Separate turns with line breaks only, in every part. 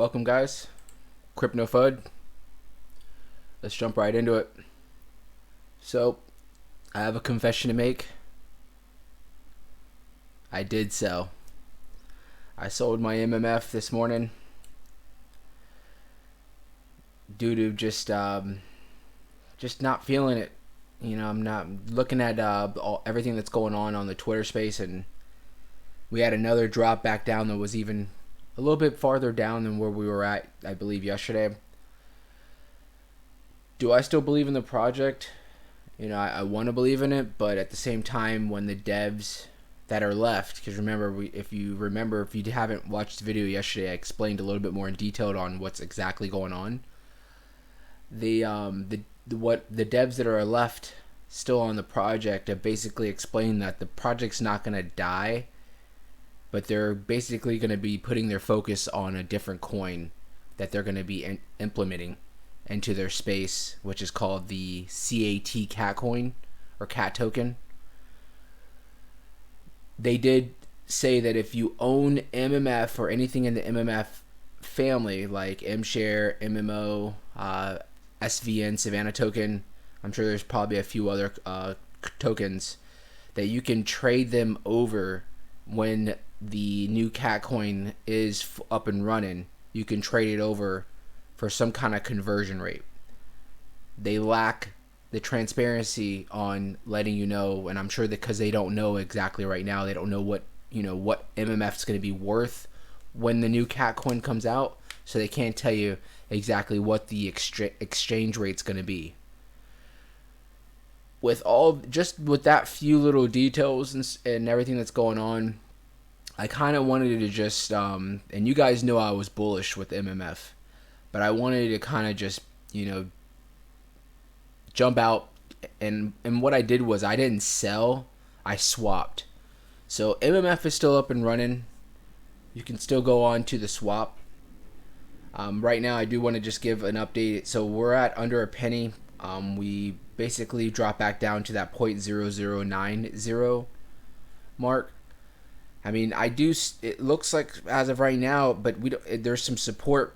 Welcome, guys. Crypto FUD. Let's jump right into it. So, I have a confession to make. I did sell. I sold my MMF this morning due to just not feeling it. I'm not looking at everything that's going on the Twitter space, and we had another drop back down that was even a little bit farther down than where we were at, I believe, yesterday. Do I still believe in the project? I want to believe in it, but at the same time, when the devs that are left, because if you haven't watched the video yesterday, I explained a little bit more in detail on what's exactly going on. The devs that are left still on the project have basically explained that the project's not going to die, but they're basically going to be putting their focus on a different coin that they're going to be implementing into their space, which is called the CAT coin or CAT token. They did say that if you own MMF or anything in the MMF family, like MShare, MMO, SVN, Savannah token, I'm sure there's probably a few other tokens, that you can trade them over when the new CAT coin is up and running. You can trade it over for some kind of conversion rate. They lack the transparency on letting you know, and I'm sure that because they don't know exactly right now, they don't know what MMF is going to be worth when the new CAT coin comes out, so they can't tell you exactly what the exchange rate's going to be. With that few little details and everything that's going on, I kind of wanted to just and you guys know I was bullish with MMF, but I wanted to kind of just jump out, and what I did was I didn't sell, I swapped. So MMF is still up and running. You can still go on to the swap. Right now I do want to just give an update. So we're at under a penny. We basically drop back down to that 0.0090 mark. I mean, it looks like as of right now, but there's some support,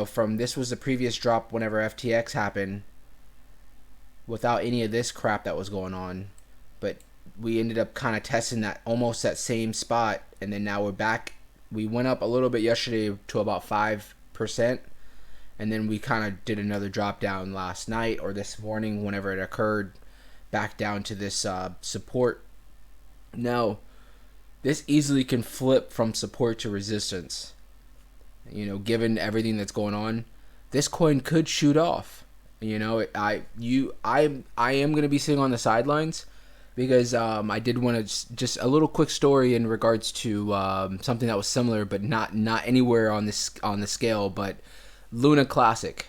from this was the previous drop whenever FTX happened, without any of this crap that was going on. But we ended up kind of testing almost that same spot, and then now we're back. We went up a little bit yesterday to about 5%, and then we kind of did another drop down last night or this morning, whenever it occurred, back down to this support. Now, this easily can flip from support to resistance. Given everything that's going on, this coin could shoot off. I am going to be sitting on the sidelines because I did want to just a little quick story in regards to something that was similar, but not anywhere on the scale. But Luna Classic,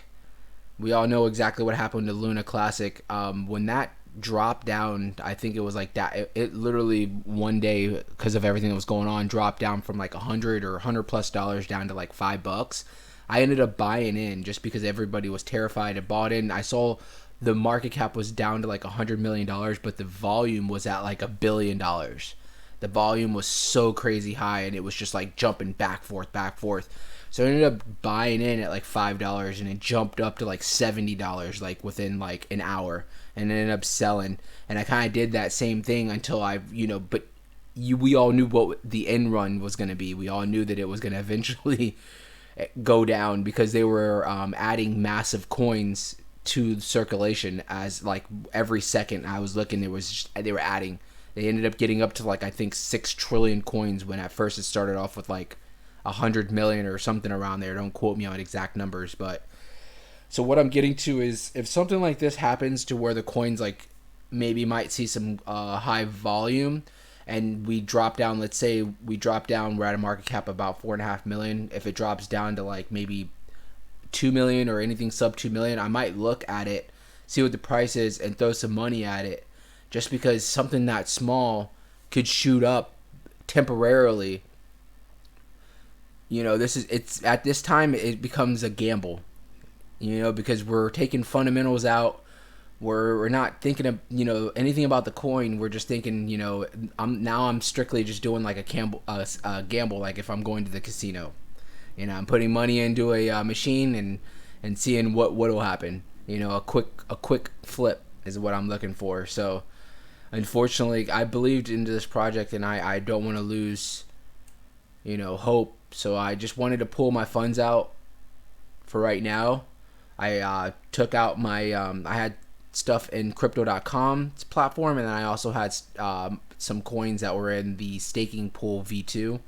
we all know exactly what happened to Luna Classic. When that dropped down, I think it was like that. It literally one day, because of everything that was going on, dropped down from like $100 or $100+ down to like $5. I ended up buying in just because everybody was terrified. I bought in. I saw the market cap was down to like $100 million, but the volume was at like $1 billion. The volume was so crazy high, and it was just like jumping back, forth. So I ended up buying in at like $5, and it jumped up to like $70 like within like an hour, and ended up selling. And I kind of did that same thing until we all knew what the end run was going to be. We all knew that it was going to eventually go down because they were adding massive coins to circulation. As like every second I was looking, they were adding. They ended up getting up to like I think 6 trillion coins when at first it started off with like 100 million or something around there. Don't quote me on exact numbers, but so what I'm getting to is if something like this happens to where the coins like maybe might see some high volume, and we drop down, let's say we're at a market cap about 4.5 million. If it drops down to like maybe 2 million or anything sub 2 million, I might look at it, see what the price is, and throw some money at it, just because something that small could shoot up temporarily. It's at this time it becomes a gamble, because we're taking fundamentals out. We're not thinking of anything about the coin. We're just thinking I'm strictly just doing like a gamble, like if I'm going to the casino. I'm putting money into a machine and seeing what will happen. A quick flip is what I'm looking for. So unfortunately, I believed into this project, and I don't want to lose hope. So I just wanted to pull my funds out for right now. I took out my I had stuff in crypto.com platform, and then I also had some coins that were in the staking pool V2.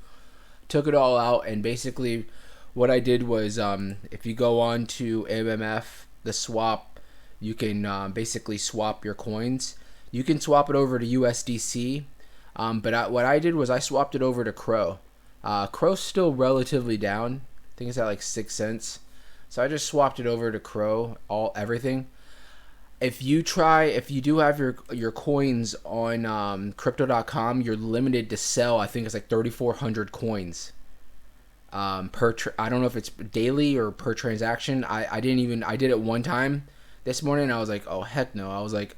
Took it all out, and basically what I did was, if you go on to MMF, the swap, you can basically swap your coins. You can swap it over to USDC, but what I did was I swapped it over to Crow. Crow's still relatively down. I think it's at like 6 cents. So I just swapped it over to Crow, everything. If you do have your coins on crypto.com, you're limited to sell. I think it's like 3,400 coins I don't know if it's daily or per transaction. I did it one time this morning, and I was like, oh heck no. I was like,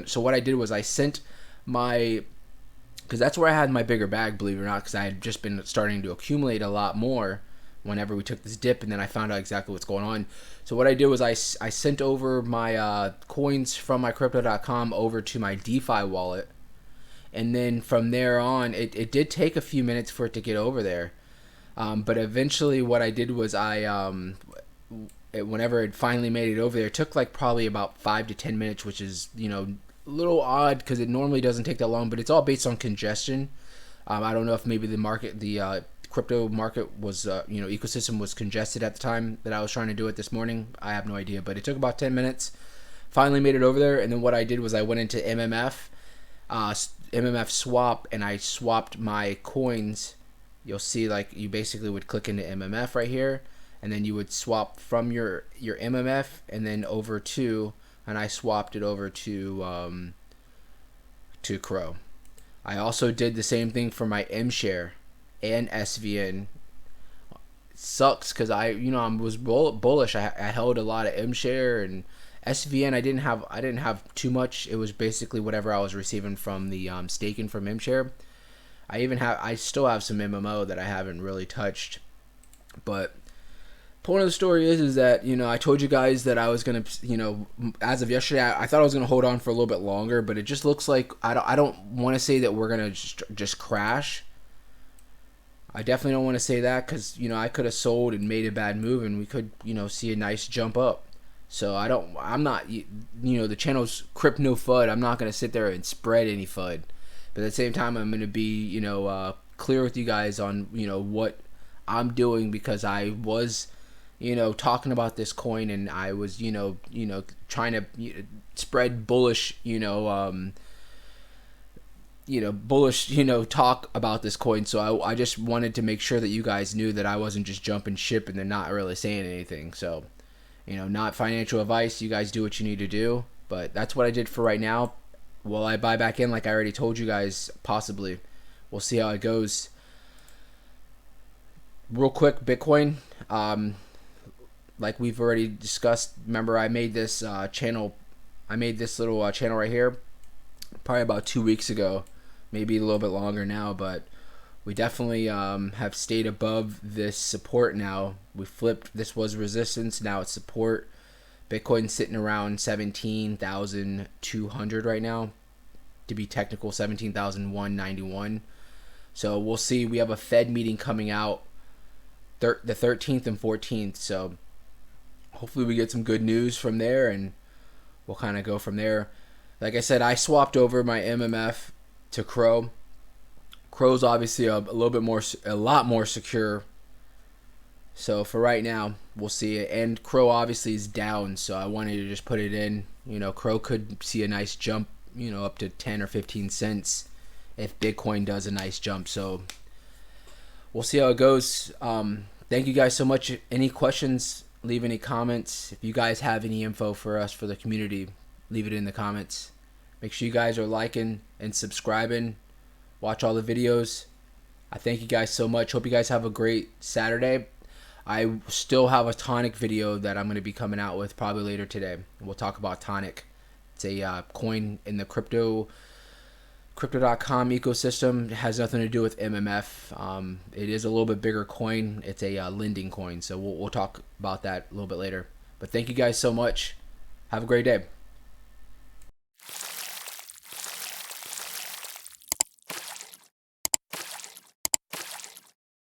so what I did was I sent because that's where I had my bigger bag, believe it or not, because I had just been starting to accumulate a lot more whenever we took this dip, and then I found out exactly what's going on. So what I did was I sent over my coins from my crypto.com over to my DeFi wallet, and then from there on, it did take a few minutes for it to get over there, but eventually what I did was whenever it finally made it over there, it took like probably about 5 to 10 minutes, which is a little odd because it normally doesn't take that long, but it's all based on congestion. I don't know if maybe the crypto market was ecosystem was congested at the time that I was trying to do it this morning. I have no idea, but it took about 10 minutes. Finally made it over there, and then what I did was I went into MMF swap, and I swapped my coins. You'll see, like, you basically would click into MMF right here, and then you would swap from your MMF and then over to, and I swapped it over to Crow. I also did the same thing for my MShare and SVN. It sucks because I was bullish. I held a lot of MShare and SVN. I didn't have too much. It was basically whatever I was receiving from the staking from MShare. I still have some MMO that I haven't really touched. But point of the story is that I told you guys that I was gonna as of yesterday I thought I was gonna hold on for a little bit longer, but it just looks like I don't want to say that we're gonna just crash. I definitely don't want to say that because I could have sold and made a bad move, and we could see a nice jump up. So I'm not the channel's Crypto FUD. I'm not gonna sit there and spread any FUD, but at the same time I'm gonna be clear with you guys on what I'm doing, because I was talking about this coin, and I was trying to spread bullish bullish talk about this coin. So I just wanted to make sure that you guys knew that I wasn't just jumping ship and then not really saying anything. So not financial advice. You guys do what you need to do, but that's what I did for right now. Will I buy back in like I already told you guys? Possibly. We'll see how it goes. Real quick, Bitcoin, like we've already discussed, remember I made this channel, little channel right here probably about 2 weeks ago, maybe a little bit longer now, but we definitely have stayed above this support now. We flipped. This was resistance, now it's support. Bitcoin's sitting around 17,200 right now, to be technical, 17,191. So we'll see. We have a Fed meeting coming out the 13th and 14th, so hopefully we get some good news from there, and we'll kind of go from there. Like I said, I swapped over my MMF to Crow. Crow's obviously a lot more secure. So for right now, we'll see it. And Crow obviously is down, so I wanted to just put it in. Crow could see a nice jump, up to 10 or 15 cents if Bitcoin does a nice jump. So we'll see how it goes. Thank you guys so much. Any questions, leave any comments. If you guys have any info for us, for the community, leave it in the comments. Make sure you guys are liking and subscribing. Watch all the videos. I thank you guys so much. Hope you guys have a great Saturday. I still have a Tonic video that I'm going to be coming out with probably later today. We'll talk about Tonic. It's a coin in the crypto Crypto.com ecosystem has nothing to do with MMF. It is a little bit bigger coin. It's a lending coin, so we'll talk about that a little bit later. But thank you guys so much. Have a great day.